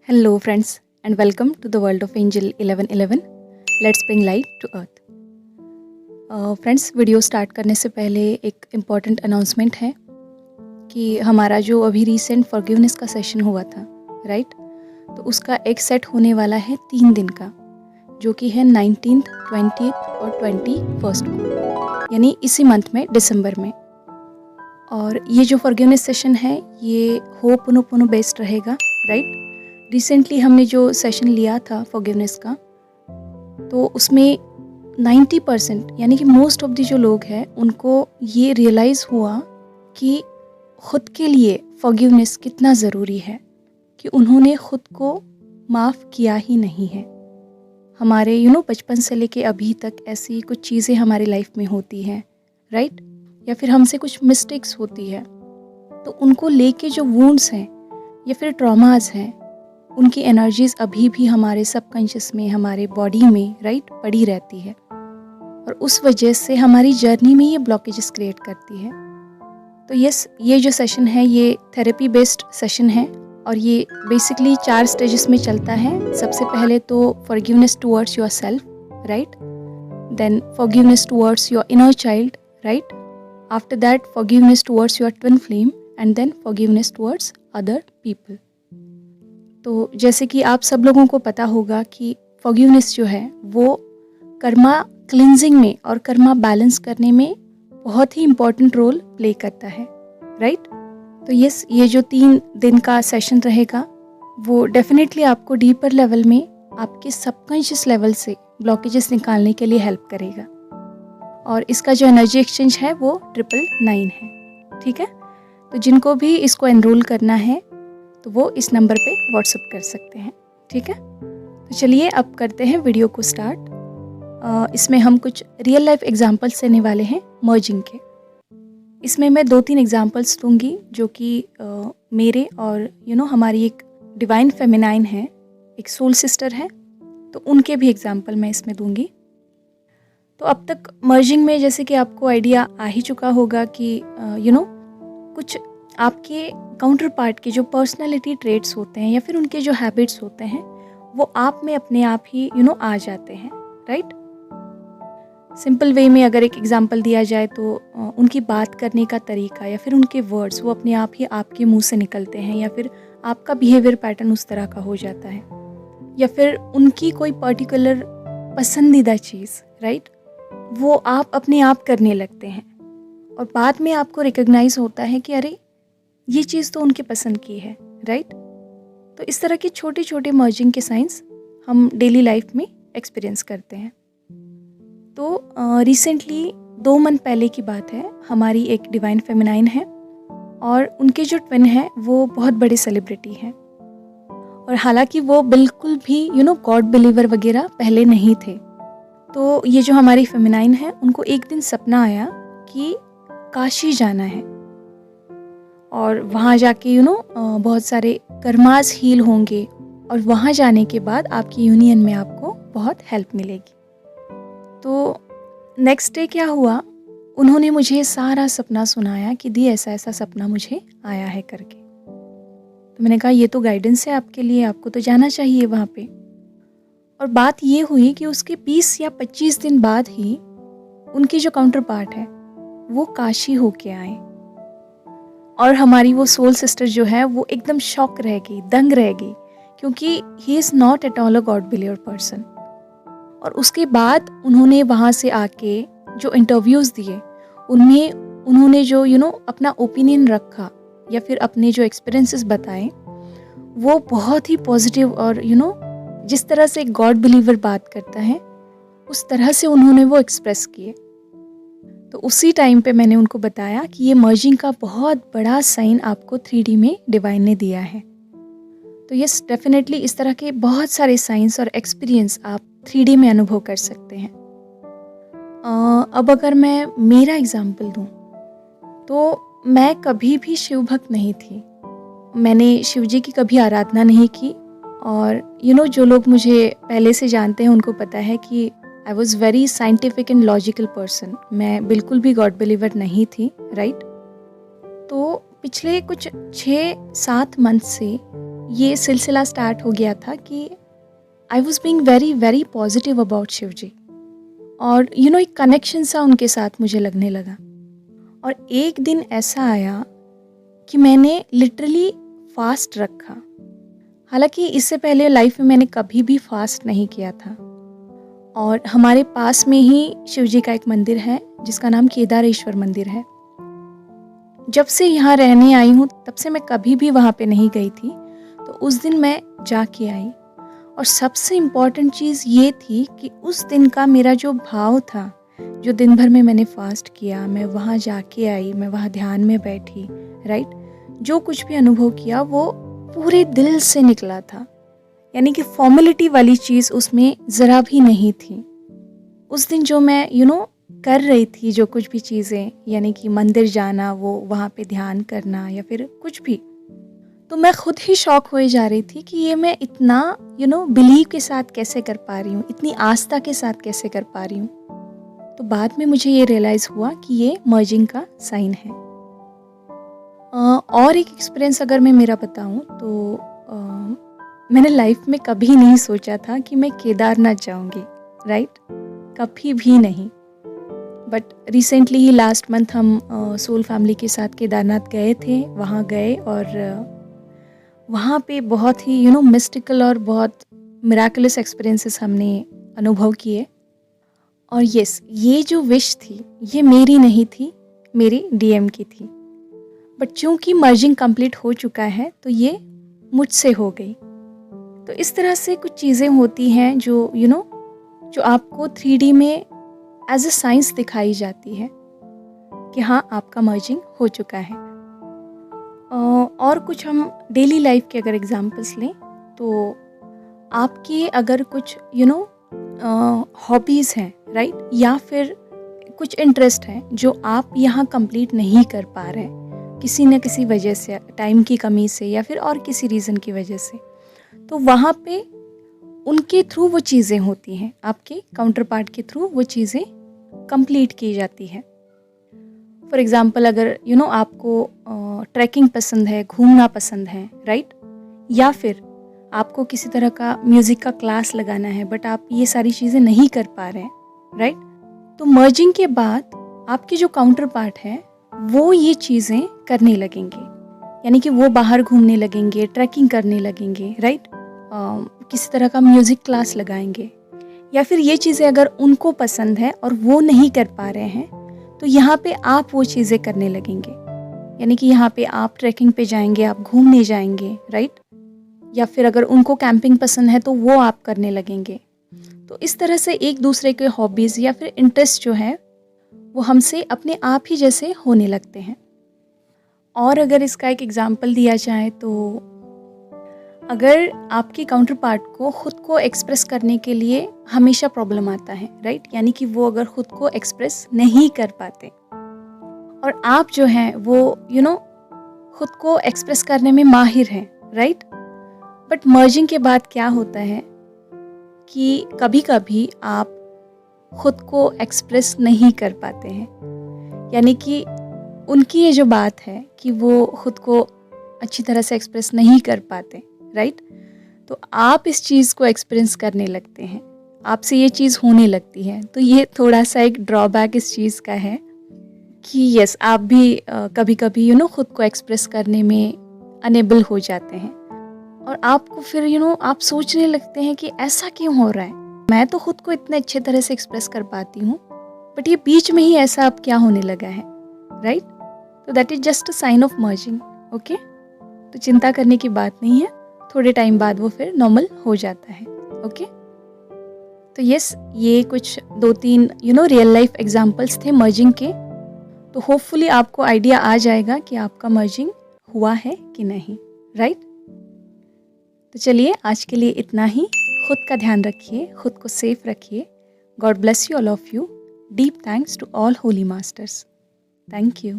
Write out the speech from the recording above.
Hello, friends, and welcome to the world of Angel 1111. Let's bring light to earth. Friends, video start करने से पहले एक important announcement है कि हमारा जो अभी रिसेंट फॉरगिवनेस का सेशन हुआ था, राइट, तो उसका एक सेट होने वाला है 3 दिन का, जो कि है 19th, 20th और 21st को, यानी इसी मंथ में, दिसंबर में। और ये जो फॉरगिवनेस सेशन है ये होपोनोपोनो बेस्ड रहेगा, राइट। रिसेंटली हमने जो सेशन लिया था फॉरगिवनेस का, तो उसमें 90% यानी कि मोस्ट ऑफ दी जो लोग हैं उनको ये रियलाइज़ हुआ कि ख़ुद के लिए फॉरगिवनेस कितना ज़रूरी है, कि उन्होंने ख़ुद को माफ़ किया ही नहीं है। हमारे बचपन से लेके अभी तक ऐसी कुछ चीज़ें हमारी लाइफ में होती हैं, राइट, या फिर हमसे कुछ मिस्टेक्स होती है, तो उनको लेके जो वुंड्स हैं या फिर ट्रॉमास हैं, उनकी एनर्जीज़ अभी भी हमारे सबकॉन्शियस में, हमारे बॉडी में, राइट, पड़ी रहती है, और उस वजह से हमारी जर्नी में ये ब्लॉकेजेस क्रिएट करती है। तो यस, ये जो सेशन है ये थेरेपी बेस्ड सेशन है, और ये बेसिकली 4 स्टेजेस में चलता है। सबसे पहले तो forgiveness towards yourself, right, then forgiveness towards your inner child, right, after that forgiveness towards your twin flame, and then forgiveness towards other people. तो जैसे कि आप सब लोगों को पता होगा कि फॉरगिवनेस जो है वो कर्मा क्लिनजिंग में और कर्मा बैलेंस करने में बहुत ही इम्पॉर्टेंट रोल प्ले करता है, राइट। तो यस, ये जो 3 दिन का सेशन रहेगा वो डेफिनेटली आपको डीपर लेवल में, आपके सबकॉन्शियस लेवल से ब्लॉकेजेस निकालने के लिए हेल्प करेगा। और इसका जो एनर्जी एक्सचेंज है वो 999 है, ठीक है। तो जिनको भी इसको एनरोल करना है तो वो इस नंबर पे व्हाट्सएप कर सकते हैं, ठीक है। तो चलिए अब करते हैं वीडियो को स्टार्ट। इसमें हम कुछ रियल लाइफ एग्जांपल्स लेने वाले हैं मर्जिंग के। इसमें मैं 2-3 एग्जांपल्स दूंगी जो कि मेरे और हमारी एक डिवाइन फेमिनाइन है, एक सोल सिस्टर है, तो उनके भी एग्जांपल मैं इसमें दूंगी। तो अब तक मर्जिंग में जैसे कि आपको आइडिया आ ही चुका होगा कि कुछ आपके काउंटर पार्ट के जो पर्सनालिटी ट्रेट्स होते हैं या फिर उनके जो हैबिट्स होते हैं वो आप में अपने आप ही आ जाते हैं, राइट। सिंपल वे में अगर एक एग्जांपल दिया जाए तो उनकी बात करने का तरीका या फिर उनके वर्ड्स वो अपने आप ही आपके मुंह से निकलते हैं, या फिर आपका बिहेवियर पैटर्न उस तरह का हो जाता है, या फिर उनकी कोई पर्टिकुलर पसंदीदा चीज़, राइट, वो आप अपने आप करने लगते हैं, और बाद में आपको रिकग्नाइज होता है कि अरे ये चीज़ तो उनके पसंद की है, राइट। तो इस तरह के छोटे छोटे मर्जिंग के साइंस हम डेली लाइफ में एक्सपीरियंस करते हैं। तो रिसेंटली 2 मंथ पहले की बात है, हमारी एक डिवाइन फेमिनाइन है और उनके जो ट्विन हैं वो बहुत बड़े सेलिब्रिटी हैं, और हालांकि वो बिल्कुल भी गॉड बिलीवर वगैरह पहले नहीं थे। तो ये जो हमारी फेमिनाइन है उनको एक दिन सपना आया कि काशी जाना है, और वहाँ जाके बहुत सारे कर्मास हील होंगे, और वहाँ जाने के बाद आपकी यूनियन में आपको बहुत हेल्प मिलेगी। तो नेक्स्ट डे क्या हुआ, उन्होंने मुझे सारा सपना सुनाया कि दी ऐसा ऐसा सपना मुझे आया है करके। तो मैंने कहा ये तो गाइडेंस है आपके लिए, आपको तो जाना चाहिए वहाँ पे। और बात ये हुई कि उसके 20 या 25 दिन बाद ही उनकी जो काउंटर पार्ट है वो काशी होके आए, और हमारी वो सोल सिस्टर जो है वो एकदम शॉक रह गई, दंग रह गई, क्योंकि he is not at all a God believer person. और उसके बाद उन्होंने वहाँ से आके जो इंटरव्यूज़ दिए उनमें उन्होंने जो अपना ओपिनियन रखा या फिर अपने जो एक्सपीरियंसेस बताए वो बहुत ही पॉजिटिव, और जिस तरह से एक गॉड बिलीवर बात करता है उस तरह से उन्होंने वो एक्सप्रेस किए। तो उसी टाइम पे मैंने उनको बताया कि ये मर्जिंग का बहुत बड़ा साइन आपको 3D में डिवाइन ने दिया है। तो यस, डेफिनेटली इस तरह के बहुत सारे साइंस और एक्सपीरियंस आप 3D में अनुभव कर सकते हैं। अब अगर मैं मेरा एग्जाम्पल दूं तो मैं कभी भी शिव भक्त नहीं थी, मैंने शिव जी की कभी आराधना नहीं की, और जो लोग मुझे पहले से जानते हैं उनको पता है कि I was very scientific and logical person, मैं बिल्कुल भी गॉड बिलीवर नहीं थी, राइट। तो पिछले कुछ 6-7 मंथ से ये सिलसिला स्टार्ट हो गया था कि I was being very very positive about Shiv ji, और एक कनेक्शन सा उनके साथ मुझे लगने लगा। और एक दिन ऐसा आया कि मैंने लिटरली फास्ट रखा। हालांकि इससे पहले लाइफ में मैंने कभी भी फास्ट नहीं किया था। और हमारे पास में ही शिव जी का एक मंदिर है जिसका नाम केदारेश्वर मंदिर है। जब से यहाँ रहने आई हूँ तब से मैं कभी भी वहाँ पे नहीं गई थी, तो उस दिन मैं जाके आई। और सबसे इम्पॉर्टेंट चीज़ ये थी कि उस दिन का मेरा जो भाव था, जो दिन भर में मैंने फास्ट किया, मैं वहाँ जाके आई, मैं वहाँ ध्यान में बैठी, राइट, जो कुछ भी अनुभव किया वो पूरे दिल से निकला था। यानी कि फॉर्मेलिटी वाली चीज़ उसमें ज़रा भी नहीं थी। उस दिन जो मैं कर रही थी, जो कुछ भी चीज़ें, यानी कि मंदिर जाना, वो वहाँ पे ध्यान करना या फिर कुछ भी, तो मैं खुद ही शॉक होए जा रही थी कि ये मैं इतना बिलीव के साथ कैसे कर पा रही हूँ, इतनी आस्था के साथ कैसे कर पा रही हूँ। तो बाद में मुझे ये रियलाइज़ हुआ कि ये मर्जिंग का साइन है। और एक एक्सपीरियंस अगर मैं मेरा बताऊँ तो मैंने लाइफ में कभी नहीं सोचा था कि मैं केदारनाथ जाऊँगी, राइट, कभी भी नहीं। But recently he last month हम सोल फैमिली के साथ केदारनाथ गए थे। वहाँ गए और वहाँ पे बहुत ही मिस्टिकल और बहुत मिराकुलस एक्सपीरियंसेस हमने अनुभव किए। और यस, ये जो विश थी ये मेरी नहीं थी, मेरी डीएम की थी। बट चूँकि मर्जिंग कंप्लीट हो चुका है तो ये मुझसे हो गई। तो इस तरह से कुछ चीज़ें होती हैं जो जो आपको 3D में एज अ साइंस दिखाई जाती है कि हाँ, आपका मर्जिंग हो चुका है। और कुछ हम डेली लाइफ के अगर एग्जांपल्स लें तो आपके अगर कुछ हॉबीज़ हैं, राइट, या फिर कुछ इंटरेस्ट है जो आप यहाँ कंप्लीट नहीं कर पा रहे हैं किसी न किसी वजह से, टाइम की कमी से या फिर और किसी रीज़न की वजह से, तो वहाँ पे उनके थ्रू वो चीज़ें होती हैं, आपके काउंटर पार्ट के थ्रू वो चीज़ें कंप्लीट की जाती है। फॉर एग्ज़ाम्पल, अगर आपको ट्रैकिंग पसंद है, घूमना पसंद है, राइट, या फिर आपको किसी तरह का म्यूज़िक का क्लास लगाना है बट आप ये सारी चीज़ें नहीं कर पा रहे हैं, राइट, तो मर्जिंग के बाद आपके जो काउंटर पार्ट है वो ये चीज़ें करने लगेंगे। यानी कि वो बाहर घूमने लगेंगे, ट्रैकिंग करने लगेंगे, राइट, किसी तरह का म्यूज़िक क्लास लगाएंगे, या फिर ये चीज़ें अगर उनको पसंद है और वो नहीं कर पा रहे हैं तो यहाँ पे आप वो चीज़ें करने लगेंगे। यानी कि यहाँ पे आप ट्रैकिंग पे जाएंगे, आप घूमने जाएंगे, राइट, या फिर अगर उनको कैंपिंग पसंद है तो वो आप करने लगेंगे। तो इस तरह से एक दूसरे के हॉबीज़ या फिर इंटरेस्ट जो है वो हमसे अपने आप ही जैसे होने लगते हैं। और अगर इसका एक एग्जाम्पल दिया जाए तो अगर आपके काउंटर पार्ट को ख़ुद को एक्सप्रेस करने के लिए हमेशा प्रॉब्लम आता है, राइट, यानी कि वो अगर ख़ुद को एक्सप्रेस नहीं कर पाते और आप जो हैं वो ख़ुद को एक्सप्रेस करने में माहिर हैं, राइट, बट मर्जिंग के बाद क्या होता है कि कभी कभी आप ख़ुद को एक्सप्रेस नहीं कर पाते हैं। यानी कि उनकी ये जो बात है कि वो ख़ुद को अच्छी तरह से एक्सप्रेस नहीं कर पाते, राइट, तो आप इस चीज़ को एक्सपीरियंस करने लगते हैं, आपसे ये चीज़ होने लगती है। तो ये थोड़ा सा एक ड्रॉबैक इस चीज़ का है कि यस, आप भी कभी कभी ख़ुद को एक्सप्रेस करने में अनेबल हो जाते हैं और आपको फिर आप सोचने लगते हैं कि ऐसा क्यों हो रहा है, मैं तो ख़ुद को इतने अच्छे तरह से एक्सप्रेस कर पाती हूँ बट ये बीच में ही ऐसा अब क्या होने लगा है, राइट। तो that is just a sign of merging, okay. तो चिंता करने की बात नहीं है, थोड़े टाइम बाद वो फिर नॉर्मल हो जाता है, ओके। तो यस, ये कुछ 2-3 रियल लाइफ एग्जांपल्स थे मर्जिंग के। तो होपफुली आपको आइडिया आ जाएगा कि आपका मर्जिंग हुआ है कि नहीं, राइट। तो चलिए, आज के लिए इतना ही। खुद का ध्यान रखिए, खुद को सेफ रखिए। God bless you, all of you. Deep thanks to all holy masters. Thank you.